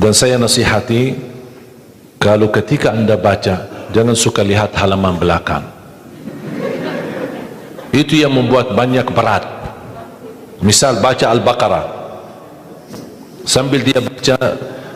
Dan saya nasihati, kalau ketika anda baca, jangan suka lihat halaman belakang. Itu yang membuat banyak berat. Misal baca Al-Baqarah, sambil dia baca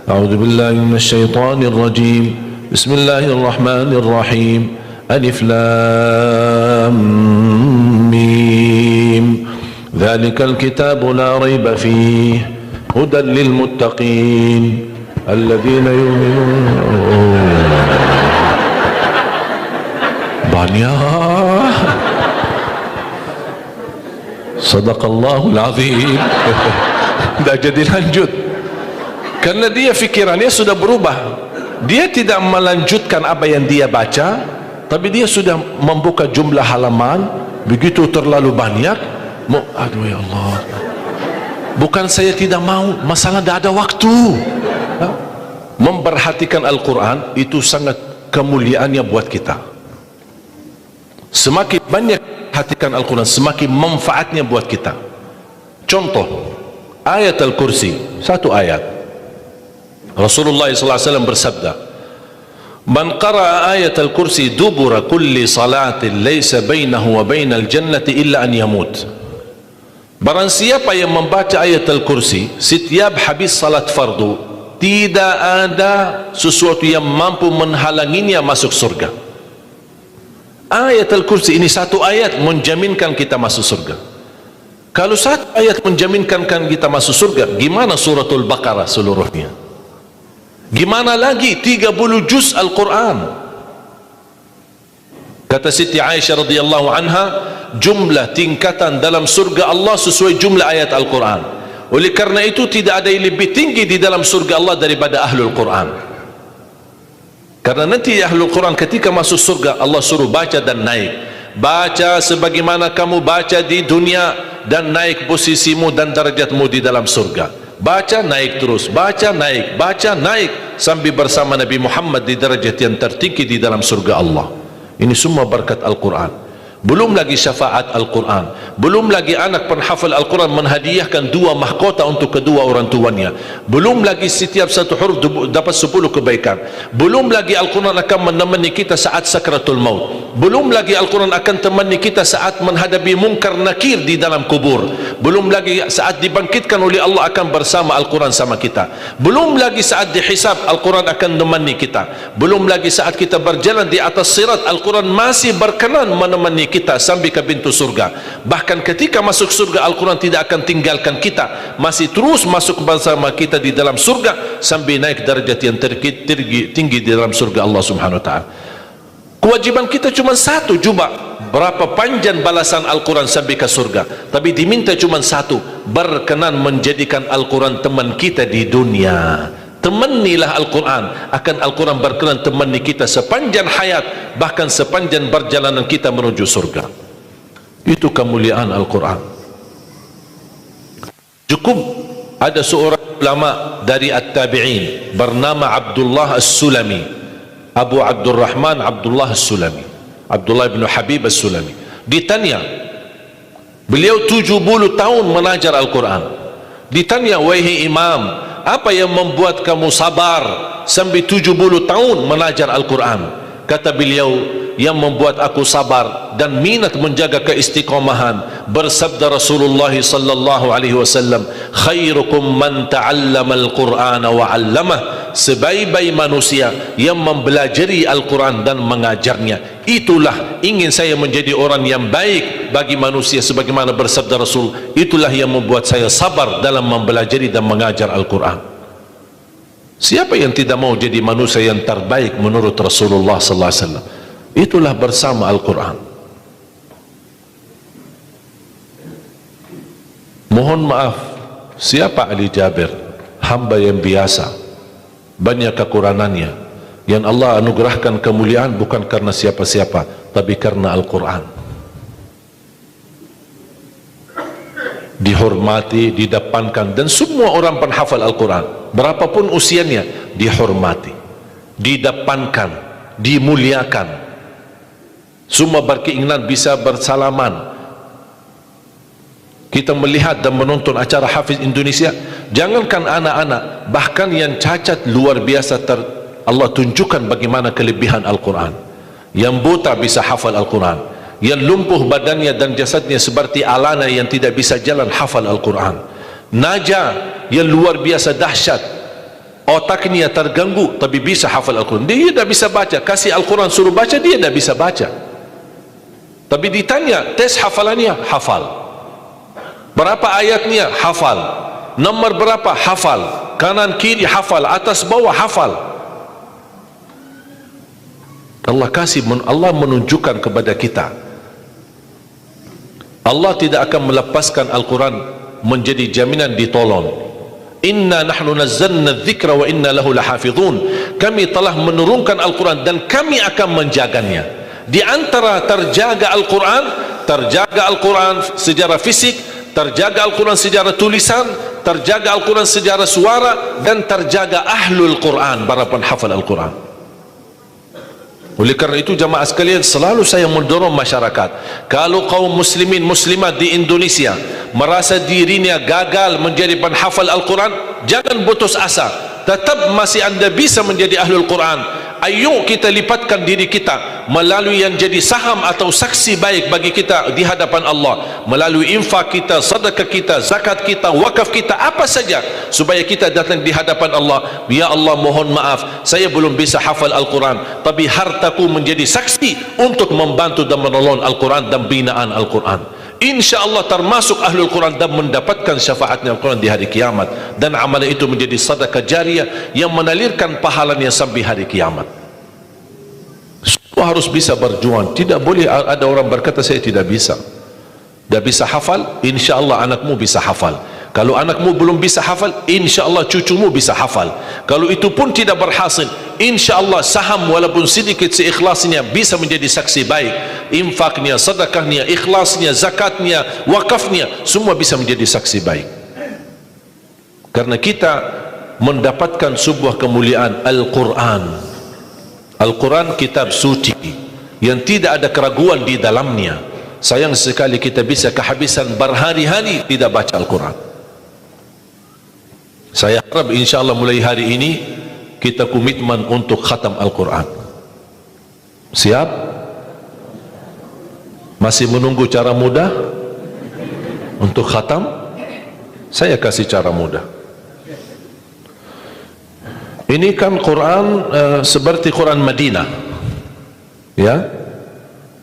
A'udzubillahi minasyaitonir rajim, Bismillahirrahmanirrahim, Alif Lam Mim, Dzalikal kitabu la raiba fihi, hudan lil muttaqin, alladzina yu'minun. Banyak. Sadaqallahul azim. Dah jadi lanjut. Karena dia fikirannya sudah berubah. Dia tidak melanjutkan apa yang dia baca, tapi dia sudah membuka jumlah halaman begitu terlalu banyak. Aduh ya Allah. Bukan saya tidak mau, masalah tidak ada waktu. Memperhatikan Al-Quran itu sangat kemuliaannya buat kita. Semakin banyak perhatikan Al-Quran, semakin manfaatnya buat kita. Contoh ayat Al-Kursi, satu ayat. Rasulullah SAW bersabda, "Man qara'a ayat Al-Kursi dubura kulli salatin laysa bainahu wa bainal jannati illa an yamut." Barang siapa yang membaca ayat Al-Kursi setiap habis salat fardu, tidak ada sesuatu yang mampu menghalanginya masuk surga. Ayat Al-Kursi ini satu ayat menjaminkan kita masuk surga. Kalau satu ayat menjaminkan kita masuk surga, gimana suratul Baqarah seluruhnya? Gimana lagi 30 juz Al-Quran? Kata Siti Aisyah radhiyallahu anha, jumlah tingkatan dalam surga Allah sesuai jumlah ayat Al-Quran. Oleh karena itu tidak ada yang lebih tinggi di dalam surga Allah daripada Ahlul Quran. Karena nanti Ahlul Quran ketika masuk surga, Allah suruh baca dan naik. Baca sebagaimana kamu baca di dunia, dan naik posisimu dan darjatmu di dalam surga. Baca naik terus, baca naik, sambil bersama Nabi Muhammad di derajat yang tertinggi di dalam surga Allah. Ini semua berkat Al-Quran. Belum lagi syafaat Al-Quran, belum lagi anak penghafal Al-Quran menhadiahkan 2 mahkota untuk kedua orang tuanya, belum lagi setiap satu huruf dapat 10 kebaikan, belum lagi Al-Quran akan menemani kita saat sakratul maut, belum lagi Al-Quran akan temani kita saat menghadapi mungkar nakir di dalam kubur, belum lagi saat dibangkitkan oleh Allah akan bersama Al-Quran sama kita, belum lagi saat dihisab Al-Quran akan menemani kita, belum lagi saat kita berjalan di atas sirat Al-Quran masih berkenan menemani kita sampai ke pintu surga. Bahkan ketika masuk surga Al-Quran tidak akan tinggalkan kita, masih terus masuk bersama kita di dalam surga sampai naik derajat yang tinggi di dalam surga Allah Subhanahu wa taala. Kewajiban kita cuma satu, coba berapa panjang balasan Al-Quran sampai ke surga, tapi diminta cuma satu, berkenan menjadikan Al-Quran teman kita di dunia. Temanilah Al-Quran, akan Al-Quran berkenan temani kita sepanjang hayat, bahkan sepanjang perjalanan kita menuju surga. Itu kemuliaan Al-Quran. Cukup ada seorang ulama dari At-Tabi'in bernama Abdullah As-Sulami, Abu Abdurrahman Abdullah As-Sulami, Abdullah bin Habib As-Sulami. Ditanya, beliau 70 tahun mengajar Al-Quran. Ditanya, wahai imam, apa yang membuat kamu sabar sampai 70 tahun mengajar Al-Quran? Kata beliau, yang membuat aku sabar dan minat menjaga keistiqomahan, bersabda Rasulullah sallallahu alaihi wasallam, khairukum man ta'allama al-Qur'ana wa 'allamah, sebaik-baik manusia yang mempelajari Al-Quran dan mengajarnya. Itulah ingin saya menjadi orang yang baik bagi manusia, sebagaimana bersabda Rasul, itulah yang membuat saya sabar dalam mempelajari dan mengajar Al-Quran. Siapa yang tidak mau jadi manusia yang terbaik menurut Rasulullah sallallahu alaihi wasallam? Itulah bersama Al-Quran. Mohon maaf, siapa Ali Jabir? Hamba yang biasa, banyak kekurangannya. Yang Allah anugerahkan kemuliaan bukan karena siapa-siapa, tapi karena Al-Quran. Dihormati, didepankan, dan semua orang penghafal Al-Quran, berapapun usianya, dihormati, didepankan, dimuliakan. Semua berkeinginan bisa bersalaman. Kita melihat dan menonton acara Hafiz Indonesia, Jangankan anak-anak, bahkan yang cacat luar biasa Allah tunjukkan bagaimana kelebihan Al-Quran. Yang buta bisa hafal Al-Quran, yang lumpuh badannya dan jasadnya seperti alana yang tidak bisa jalan hafal Al-Quran. Naja yang luar biasa dahsyat, otaknya terganggu tapi bisa hafal Al-Quran. Dia tidak bisa baca, kasih Al-Quran suruh baca, dia tidak bisa baca. Tapi ditanya tes hafalannya, hafal. Berapa ayatnya? Hafal. Nomor berapa? Hafal. Kanan kiri hafal, atas bawah hafal. Allah menunjukkan kepada kita, Allah tidak akan melepaskan Al-Quran menjadi jaminan ditolong. Inna nahnu nazzalna dzikra wa inna lahu lahafizun. Kami telah menurunkan Al-Quran dan kami akan menjaganya. Di antara terjaga Al-Quran secara fisik, terjaga Al-Quran secara tulisan, terjaga Al-Quran secara suara, dan terjaga ahlul Quran, para penghafal Al-Quran. Oleh kerana itu jamaah sekalian, selalu saya mendorong masyarakat, kalau kaum muslimin muslimat di Indonesia merasa dirinya gagal menjadi penghafal Al-Quran, jangan putus asa, tetap masih anda bisa menjadi ahlul Quran. Ayo kita lipatkan diri kita melalui yang jadi saham atau saksi baik bagi kita di hadapan Allah, melalui infak kita, sedekah kita, zakat kita, wakaf kita, apa saja, supaya kita datang di hadapan Allah. Ya Allah, mohon maaf, saya belum bisa hafal Al-Quran, tapi hartaku menjadi saksi untuk membantu dan menolong Al-Quran dan binaan Al-Quran. InsyaAllah termasuk ahlul Quran dan mendapatkan syafaatnya Al-Quran di hari kiamat, dan amalan itu menjadi sedekah jariah yang menalirkan pahalanya sampai hari kiamat. Semua harus bisa berjuang. Tidak boleh ada orang berkata saya tidak bisa hafal. InsyaAllah anakmu bisa hafal. Kalau anakmu belum bisa hafal, InsyaAllah cucumu bisa hafal. Kalau itu pun tidak berhasil, InsyaAllah saham walaupun sedikit seikhlasnya bisa menjadi saksi baik. Infaknya, sedekahnya, ikhlasnya, zakatnya, wakafnya, semua bisa menjadi saksi baik. Karena kita mendapatkan sebuah kemuliaan Al-Quran. Al-Quran kitab suci yang tidak ada keraguan di dalamnya. Sayang sekali kita bisa kehabisan berhari-hari tidak baca Al-Quran. Saya harap insyaAllah mulai hari ini kita komitmen untuk khatam Al-Quran. Siap? Masih menunggu cara mudah untuk khatam? Saya kasih cara mudah. Ini kan Quran seperti Quran Madinah, ya,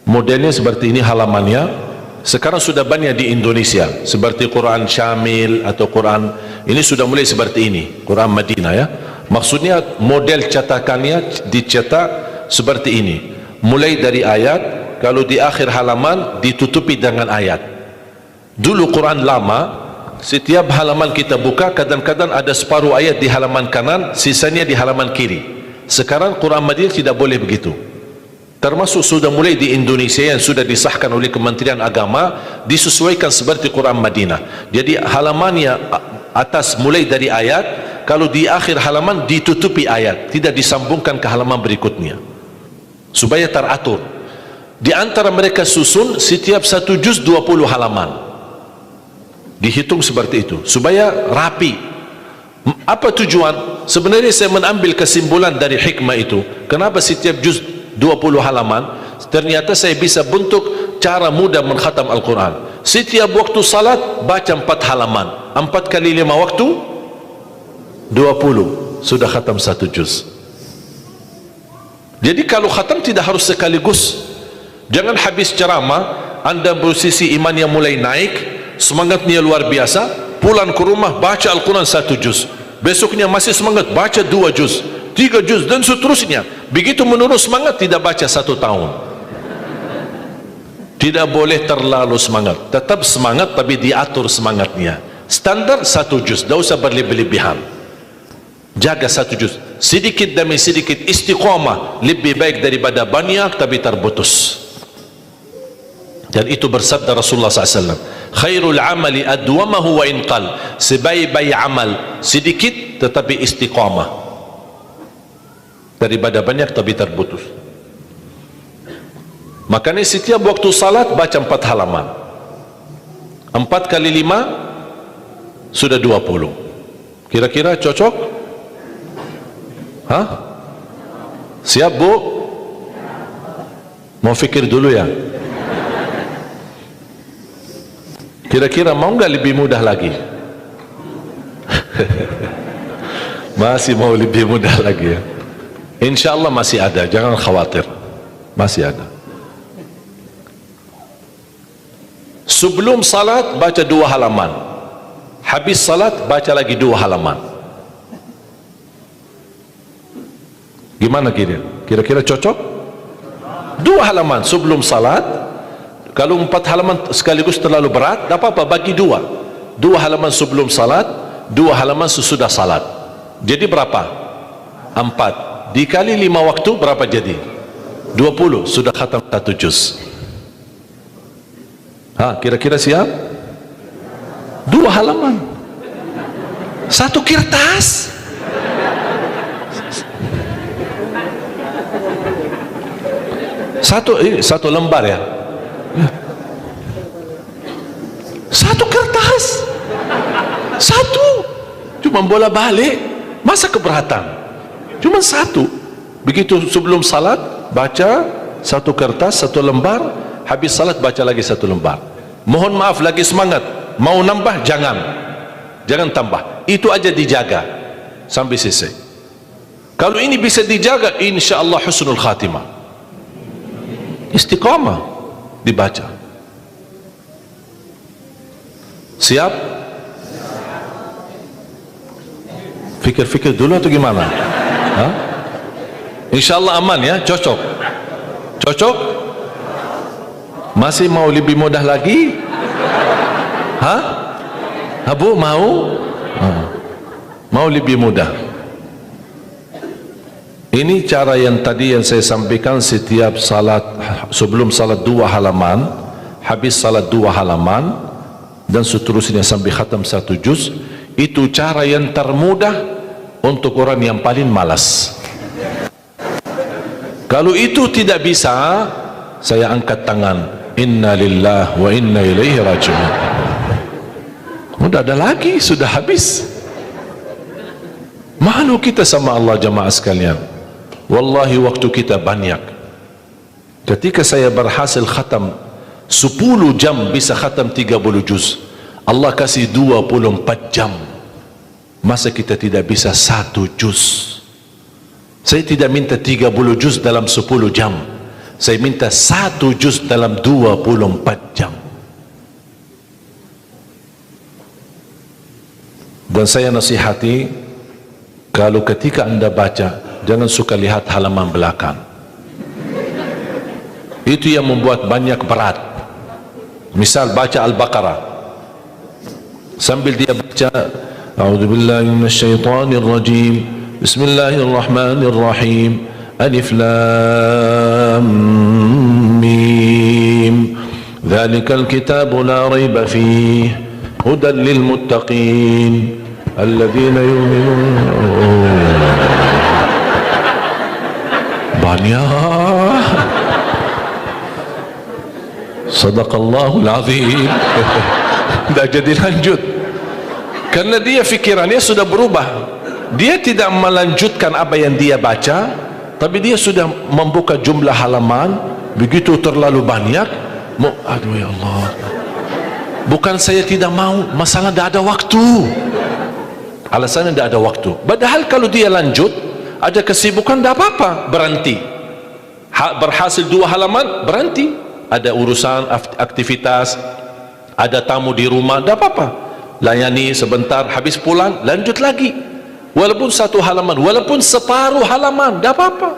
modelnya seperti ini halamannya. Sekarang sudah banyak di Indonesia seperti Quran Syamil atau Quran ini sudah mulai seperti ini, Quran Madinah, ya. Maksudnya model cetakannya dicetak seperti ini, mulai dari ayat, kalau di akhir halaman ditutupi dengan ayat. Dulu Quran lama, setiap halaman kita buka kadang-kadang ada separuh ayat di halaman kanan, sisanya di halaman kiri. Sekarang Quran Madinah tidak boleh begitu. Termasuk sudah mulai di Indonesia yang sudah disahkan oleh Kementerian Agama, disesuaikan seperti Quran Madinah. Jadi halamannya atas mulai dari ayat, kalau di akhir halaman ditutupi ayat, tidak disambungkan ke halaman berikutnya, supaya teratur. Di antara mereka susun setiap satu juz 20 halaman, dihitung seperti itu supaya rapi. Apa tujuan? Sebenarnya saya mengambil kesimpulan dari hikmah itu. Kenapa setiap juz 20 halaman? Ternyata saya bisa bentuk cara mudah mengkhatam Al-Quran. Setiap waktu salat baca 4 halaman, 4 kali 5 waktu 20, sudah khatam 1 juz. Jadi kalau khatam tidak harus sekaligus. Jangan habis ceramah anda posisi iman yang mulai naik, semangatnya luar biasa, pulang ke rumah baca Al-Quran 1 juz, besoknya masih semangat baca 2 juz, 3 juz dan seterusnya. Begitu menurun semangat tidak baca 1 tahun. Tidak boleh terlalu semangat, tetap semangat tapi diatur semangatnya. Standar 1 juz, tidak usah berlebih-lebihan. Jaga 1 juz, sedikit demi sedikit, istiqamah lebih baik daripada banyak tapi terputus. Dan itu bersabda Rasulullah SAW, khairul amali adwamahu wa inqal, sebaik-baik amal sedikit tetapi istiqamah daripada banyak tapi terputus. Makanya setiap waktu salat baca 4 halaman, 4 kali 5 sudah 20. Kira-kira cocok? Hah? Siap Bu? Mau fikir dulu ya? Kira-kira mau nggak lebih mudah lagi? Masih mau lebih mudah lagi ya? Insya Allah masih ada, jangan khawatir, masih ada. Sebelum salat baca 2 halaman, habis salat baca lagi 2 halaman. Gimana kira-kira cocok? 2 halaman sebelum salat. Kalau 4 halaman sekaligus terlalu berat, tak apa-apa, bagi 2 halaman sebelum salat, 2 halaman sesudah salat. Jadi berapa? 4 dikali 5 waktu berapa jadi? 20, sudah khatam 1 juz. Kira-kira siap? 2 halaman 1 kertas. Satu lembar ya? 1 kertas 1, cuma bola balik, masa keberatan? Cuma 1. Begitu sebelum salat baca 1 kertas, 1 lembar, habis salat baca lagi 1 lembar. Mohon maaf, lagi semangat, mau nambah jangan tambah, itu aja dijaga sampai selesai. Kalau ini bisa dijaga, insya Allah husnul khatimah, istiqamah dibaca. Siap? Fikir-fikir dulu atau gimana? Insya Allah aman ya? Cocok? Masih mau lebih mudah lagi? Bu, mau lebih mudah. Ini cara yang tadi yang saya sampaikan, setiap salat, sebelum salat 2 halaman, habis salat 2 halaman, dan seterusnya sampai khatam 1 juz. Itu cara yang termudah untuk orang yang paling malas. Kalau itu tidak bisa, saya angkat tangan, inna lillahi wa inna ilaihi raji'un. Udah ada lagi, sudah habis. Malu kita sama Allah jamaah sekalian. Wallahi waktu kita banyak. Ketika saya berhasil khatam 10 jam bisa khatam 30 juz, Allah kasih 24 jam, masa kita tidak bisa 1 juz? Saya tidak minta 30 juz dalam 10 jam, saya minta 1 juz dalam 24 jam. Dan saya nasihati, kalau ketika anda baca, jangan suka lihat halaman belakang. Itu yang membuat banyak berat. Misal baca Al-Baqarah, sambil dia baca a'udzubillahi minasyaitonir rajim, bismillahirrahmanirrahim, alif lam mim, dzalikal kitabu la raiba fihi hudan lil muttaqin alladzina yu'minun. Banyak. Sadaqallahul azim. Tidak jadi lanjut karena dia fikirannya sudah berubah. Dia tidak melanjutkan apa yang dia baca, tapi dia sudah membuka jumlah halaman begitu terlalu banyak. Aduh ya Allah, bukan saya tidak mau, masalah tidak ada waktu. Alasannya tidak ada waktu. Padahal kalau dia lanjut, ada kesibukan, tidak apa-apa, berhenti. Berhasil 2 halaman, berhenti. Ada urusan aktivitas, ada tamu di rumah, tidak apa-apa, layani sebentar, habis pulang lanjut lagi. Walaupun 1 halaman, walaupun separuh halaman, tidak apa-apa.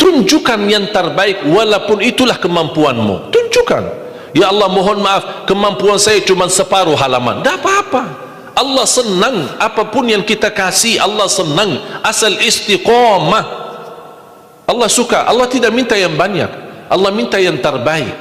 Tunjukkan yang terbaik, walaupun itulah kemampuanmu. Tunjukkan, ya Allah mohon maaf, kemampuan saya cuma separuh halaman, tidak apa-apa. Allah senang apapun yang kita kasih, Allah senang asal istiqamah. Allah suka. Allah tidak minta yang banyak, Allah minta yang terbaik.